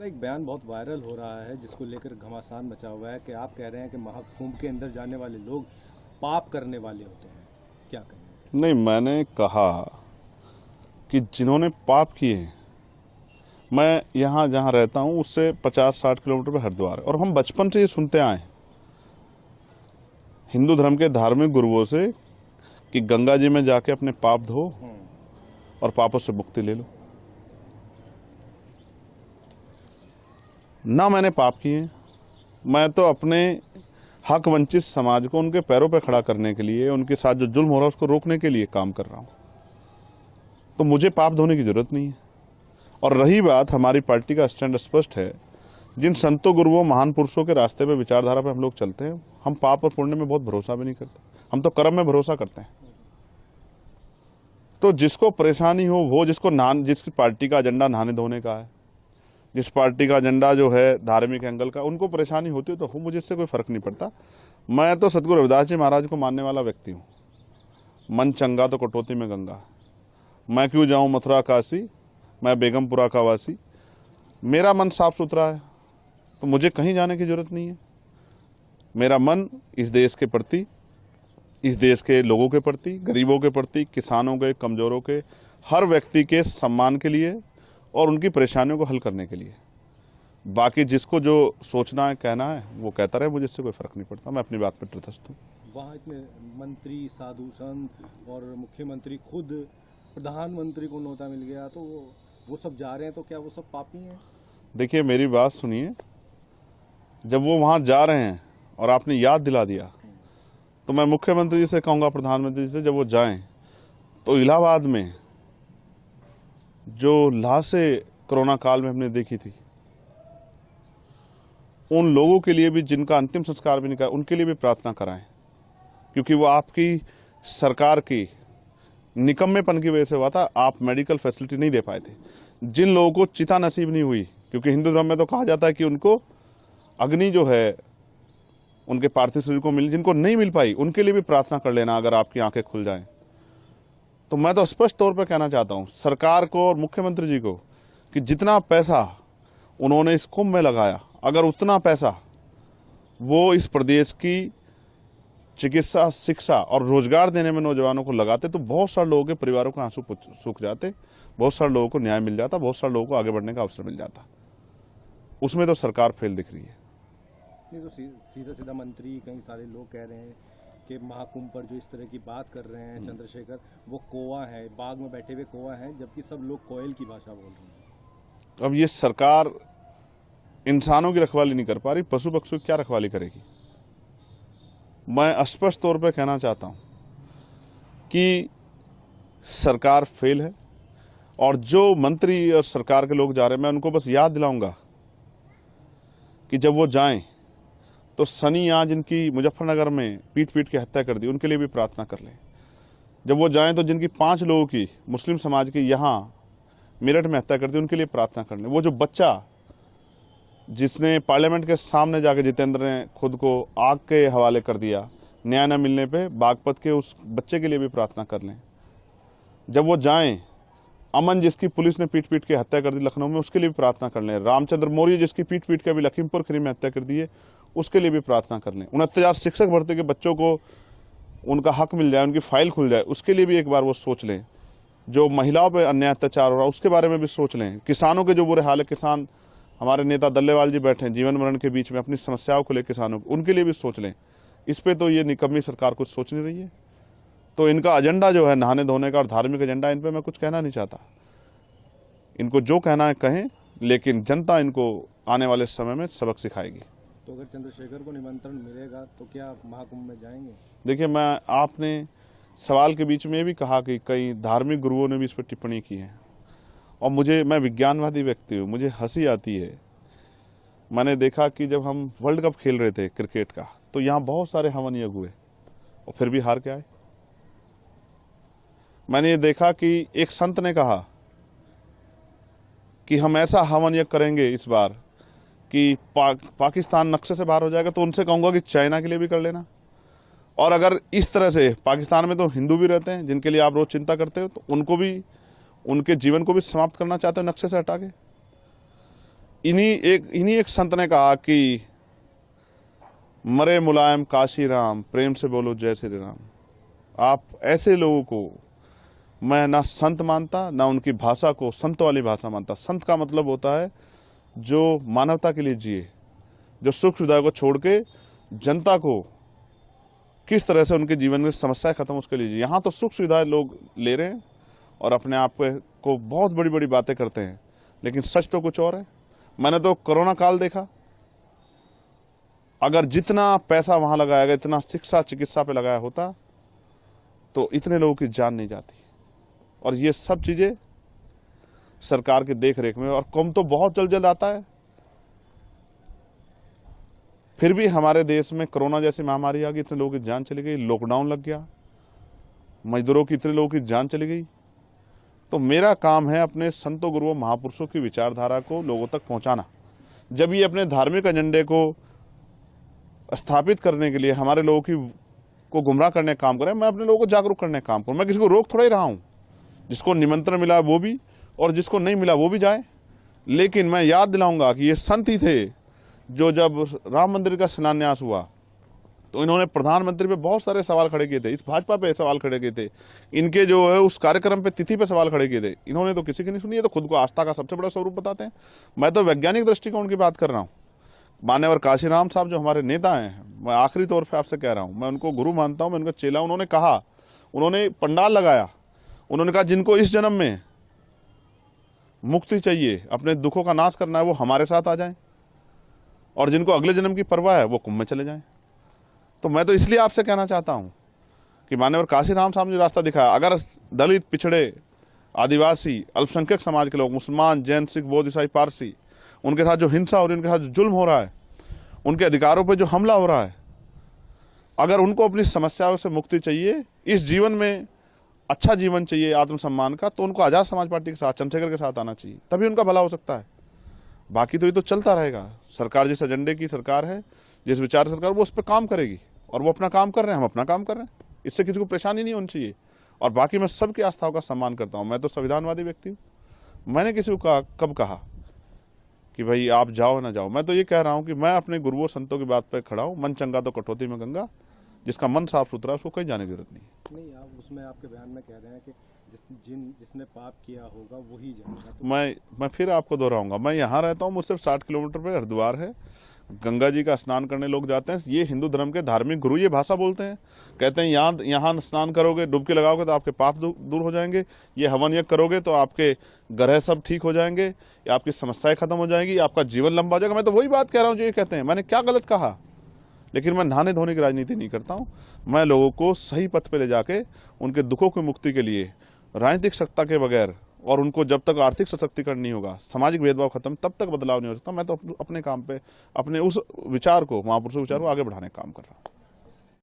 एक बयान बहुत वायरल हो रहा है जिसको लेकर घमासान मचा हुआ है कि आप कह रहे हैं कि महाकुंभ के अंदर जाने वाले लोग पाप करने वाले होते हैं। क्या कहें? नहीं, मैंने कहा कि जिन्होंने पाप किए हैं, मैं यहाँ जहाँ रहता हूँ उससे 50-60 किलोमीटर पे हरिद्वार है और हम बचपन से ये सुनते आए हैं हिंदू धर्म के धार्मिक गुरुओं से कि गंगा जी में जाके अपने पाप धो और पापों से मुक्ति ले लो। ना मैंने पाप किए, मैं तो अपने हक वंचित समाज को उनके पैरों पर खड़ा करने के लिए, उनके साथ जो जुल्म हो रहा है उसको रोकने के लिए काम कर रहा हूँ। तो मुझे पाप धोने की जरूरत नहीं है। और रही बात, हमारी पार्टी का स्टैंड स्पष्ट है। जिन संतों गुरुओं महान पुरुषों के रास्ते पे, विचारधारा पे हम लोग चलते हैं, हम पाप और पुण्य में बहुत भरोसा भी नहीं करते, हम तो कर्म में भरोसा करते हैं। तो जिसको परेशानी हो वो, जिसकी पार्टी का एजेंडा नहाने धोने का है, जिस पार्टी का एजेंडा जो है धार्मिक एंगल का, उनको परेशानी होती है तो मुझे इससे कोई फर्क नहीं पड़ता। मैं तो सतगुरु रविदास जी महाराज को मानने वाला व्यक्ति हूँ। मन चंगा तो कटौती में गंगा। मैं क्यों जाऊं मथुरा काशी, मैं बेगमपुरा का वासी। मेरा मन साफ सुथरा है तो मुझे कहीं जाने की जरूरत नहीं है। मेरा मन इस देश के प्रति, इस देश के लोगों के प्रति, गरीबों के प्रति, किसानों के, कमजोरों के, हर व्यक्ति के सम्मान के लिए और उनकी परेशानियों को हल करने के लिए। बाकी जिसको जो सोचना है, कहना है, वो कहता रहे, मुझे इससे कोई फर्क नहीं पड़ता। मैं अपनी बात पर तटस्थ हूँ। वहाँ इतने मंत्री, साधु संत और मुख्यमंत्री, खुद प्रधानमंत्री को न्योता मिल गया, तो वो सब जा रहे हैं, तो क्या वो सब पापी हैं? देखिए, मेरी बात सुनिए। जब वो वहां जा रहे हैं और आपने याद दिला दिया, तो मैं मुख्यमंत्री जी से कहूंगा, प्रधानमंत्री जी से, जब वो जाएं तो इलाहाबाद में जो लाशें कोरोना काल में हमने देखी थी, उन लोगों के लिए भी जिनका अंतिम संस्कार भी नहीं करा, उनके लिए भी प्रार्थना कराएं। क्योंकि वो आपकी सरकार की निकम्मेपन की वजह से हुआ था। आप मेडिकल फैसिलिटी नहीं दे पाए थे। जिन लोगों को चिता नसीब नहीं हुई, क्योंकि हिंदू धर्म में तो कहा जाता है कि उनको अग्नि जो है उनके पार्थिव शरीर को मिल, जिनको नहीं मिल पाई उनके लिए भी प्रार्थना कर लेना, अगर आपकी आंखें खुल जाएं। तो मैं तो स्पष्ट तौर पर कहना चाहता हूं सरकार को और मुख्यमंत्री जी को कि जितना पैसा उन्होंने इस कुंभ में लगाया, अगर उतना पैसा वो इस प्रदेश की चिकित्सा, शिक्षा और रोजगार देने में नौजवानों को लगाते, तो बहुत सारे लोगों के परिवारों के आंसू सूख जाते, बहुत सारे लोगों को न्याय मिल जाता, बहुत सारे लोगों को आगे बढ़ने का अवसर मिल जाता। उसमें तो सरकार फेल दिख रही है। नहीं तो सीधा सीधा मंत्री, कई सारे लोग कह रहे हैं कि महाकुंभ पर जो इस तरह की बात कर रहे हैं चंद्रशेखर, वो कौवा है, बाग में बैठे हुए कौवा हैं, जबकि सब लोग कोयल की भाषा बोल रहे हैं। अब ये सरकार इंसानों की रखवाली नहीं कर पा रही, पशु पक्षियों की क्या रखवाली करेगी? मैं स्पष्ट तौर पर कहना चाहता हूं कि सरकार फेल है। और जो मंत्री और सरकार के लोग जा रहे हैं, मैं उनको बस याद दिलाऊंगा कि जब वो जाएं तो सनी यहाँ जिनकी मुजफ्फरनगर में पीट पीट के हत्या कर दी, उनके लिए भी प्रार्थना कर लें। जब वो जाएं तो जिनकी 5 लोगों की, मुस्लिम समाज की, यहाँ मेरठ में हत्या कर दी, उनके लिए प्रार्थना कर लें। वो जो बच्चा जिसने पार्लियामेंट के सामने जाकर जितेंद्र ने खुद को आग के हवाले कर दिया न्याय न मिलने पे, बागपत के उस बच्चे के लिए भी प्रार्थना कर लें। जब वो जाएं, अमन जिसकी पुलिस ने पीट पीट के हत्या कर दी लखनऊ में, उसके लिए भी प्रार्थना कर लें। रामचंद्र मौर्य जिसकी पीट पीट के अभी लखीमपुर खीरी में हत्या कर दी है, उसके लिए भी प्रार्थना कर लें। 69 शिक्षक भर्ती के बच्चों को उनका हक मिल जाए, उनकी फाइल खुल जाए, उसके लिए भी एक बार वो सोच लें। जो महिलाओं पर अन्याय अत्याचार हो रहा है, उसके बारे में भी सोच लें। किसानों के जो बुरे हाल है, किसान, हमारे नेता दल्लेवाल जी बैठे हैं जीवन मरण के बीच में, अपनी समस्याओं को लेकर किसानों, उनके लिए भी सोच लें। इस पे तो ये निकम्मी सरकार कुछ सोच नहीं रही है। तो इनका एजेंडा जो है नहाने धोने का और धार्मिक एजेंडा, इन पे मैं कुछ कहना नहीं चाहता। इनको जो कहना है कहें, लेकिन जनता इनको आने वाले समय में सबक सिखाएगी। तो अगर चंद्रशेखर को निमंत्रण मिलेगा तो क्या महाकुंभ में जाएंगे? देखिए, आपने सवाल के बीच में ये भी कहा कि कई धार्मिक गुरुओं ने भी इस पर टिप्पणी की है, और मैं विज्ञानवादी व्यक्ति हूँ, मुझे हंसी आती है। मैंने देखा कि जब हम वर्ल्ड कप खेल रहे थे क्रिकेट का, तो यहाँ बहुत सारे हवन यज्ञ हुए और फिर भी हार के आए। मैंने ये देखा कि एक संत ने कहा कि हम ऐसा हवन यज्ञ करेंगे इस बार कि पाकिस्तान नक्शे से बाहर हो जाएगा। तो उनसे कहूंगा कि चाइना के लिए भी कर लेना। और अगर इस तरह से, पाकिस्तान में तो हिंदू भी रहते हैं जिनके लिए आप रोज चिंता करते हो, तो उनको भी, उनके जीवन को भी समाप्त करना चाहते हो नक्शे से हटा के, इन्हीं एक संत ने कहा कि मरे मुलायम काशी राम, प्रेम से बोलो जय श्री राम। आप ऐसे लोगों को मैं ना संत मानता, ना उनकी भाषा को संत वाली भाषा मानता। संत का मतलब होता है जो मानवता के लिए जिए, जो सुख सुविधा को छोड़ के जनता को किस तरह से उनके जीवन में समस्याएं खत्म उसके लिए जिए। यहाँ तो सुख सुविधाएं लोग ले रहे हैं और अपने आप को बहुत बड़ी बड़ी बातें करते हैं, लेकिन सच तो कुछ और है। मैंने तो कोरोना काल देखा, अगर जितना पैसा वहां लगाया गया, इतना शिक्षा चिकित्सा पे लगाया होता तो इतने लोगों की जान नहीं जाती। और ये सब चीजें सरकार की देख रेख में, और कम तो बहुत जल्द जल्द आता है। फिर भी हमारे देश में कोरोना जैसी महामारी आ गई, इतने लोगों की जान चली गई, लॉकडाउन लग गया, मजदूरों की इतने लोगों की जान चली गई। तो मेरा काम है अपने संतों गुरुओं महापुरुषों की विचारधारा को लोगों तक पहुंचाना। जब ये अपने धार्मिक एजेंडे को स्थापित करने के लिए हमारे लोगों को गुमराह करने का काम करें, मैं अपने लोगों को जागरूक करने का काम करूं। मैं किसी को रोक थोड़ा ही रहा हूं, जिसको निमंत्रण मिला वो भी और जिसको नहीं मिला वो भी जाए। लेकिन मैं याद दिलाऊंगा कि ये संत ही थे जो जब राम मंदिर का शिलान्यास हुआ तो इन्होंने प्रधानमंत्री पे बहुत सारे सवाल खड़े किए थे, इस भाजपा पे सवाल खड़े किए थे, इनके जो है उस कार्यक्रम पे तिथि पे सवाल खड़े किए थे। इन्होंने तो किसी की नहीं सुनी। ये तो खुद को आस्था का सबसे बड़ा स्वरूप बताते हैं। मैं तो वैज्ञानिक दृष्टिकोण की बात कर रहा हूँ। मान्यवर काशीराम साहब जो हमारे नेता हैं, मैं आखिरी तौर पर आपसे कह रहा हूँ, मैं उनको गुरु मानता हूँ, मैं उनका चेला। उन्होंने कहा, उन्होंने पंडाल लगाया, उन्होंने कहा जिनको इस जन्म में मुक्ति चाहिए, अपने दुखों का नाश करना है, वो हमारे साथ आ जाएं, और जिनको अगले जन्म की परवाह है वो कुंभ में चले जाएं। तो मैं तो इसलिए आपसे कहना चाहता हूं कि मान्यवर काशीराम साहब ने जो रास्ता दिखाया, अगर दलित, पिछड़े, आदिवासी, अल्पसंख्यक समाज के लोग, मुसलमान, जैन, सिख, बौद्ध, ईसाई, पारसी, उनके साथ जो हिंसा हो रही है, उनके साथ जो जुल्म हो रहा है, उनके अधिकारों पर जो हमला हो रहा है, अगर उनको अपनी समस्याओं से मुक्ति चाहिए, इस जीवन में अच्छा जीवन चाहिए आत्मसम्मान का, तो उनको आजाद समाज पार्टी के साथ, चंद्रशेखर के साथ आना चाहिए, तभी उनका भला हो सकता है। बाकी तो ये तो चलता रहेगा। सरकार जिस एजेंडे की सरकार है, जिस विचार सरकार, वो उस पर काम करेगी, और वो अपना काम कर रहे हैं, हम अपना काम कर रहे हैं। इससे किसी को परेशानी नहीं होनी चाहिए। और बाकी मैं सबकी आस्थाओं का सम्मान करता हूं। मैं तो संविधानवादी व्यक्ति हूं। मैंने किसी को कब कहा कि भाई आप जाओ ना जाओ। मैं तो ये कह रहा हूं कि मैं अपने गुरुओं संतों की बात पर खड़ा हूं। मन चंगा तो कटौती में गंगा। जिसका मन साफ सुथरा, उसको कहीं जाने की जरूरत नहीं। आप उसमें आपके बयान में कह रहे हैं कि जिसने पाप किया होगा वही जाएगा। मैं फिर आपको दोहराऊंगा, मैं यहाँ रहता हूँ, मुझसे 60 किलोमीटर पे हरिद्वार है, गंगा जी का स्नान करने लोग जाते हैं। ये हिंदू धर्म के धार्मिक गुरु ये भाषा बोलते हैं, कहते हैं यहाँ स्नान करोगे, डुबकी लगाओगे तो आपके पाप दूर हो जाएंगे, ये हवन यज्ञ करोगे तो आपके ग्रह सब ठीक हो जाएंगे, आपकी समस्याएं खत्म हो जाएंगी, आपका जीवन लंबा हो जाएगा। मैं तो वही बात कह रहा हूँ जो ये कहते हैं। मैंने क्या गलत कहा? लेकिन मैं नहाने धोने की राजनीति नहीं करता हूँ। मैं लोगों को सही पथ पे ले जाके उनके दुखों की मुक्ति के लिए राजनीतिक सत्ता के बगैर, और उनको जब तक आर्थिक सशक्तिकरण नहीं होगा, सामाजिक भेदभाव खत्म, तब तक बदलाव नहीं हो सकता। मैं तो अपने काम पे, अपने उस विचार को, महापुरुषों विचार को आगे बढ़ाने का काम कर रहा हूँ।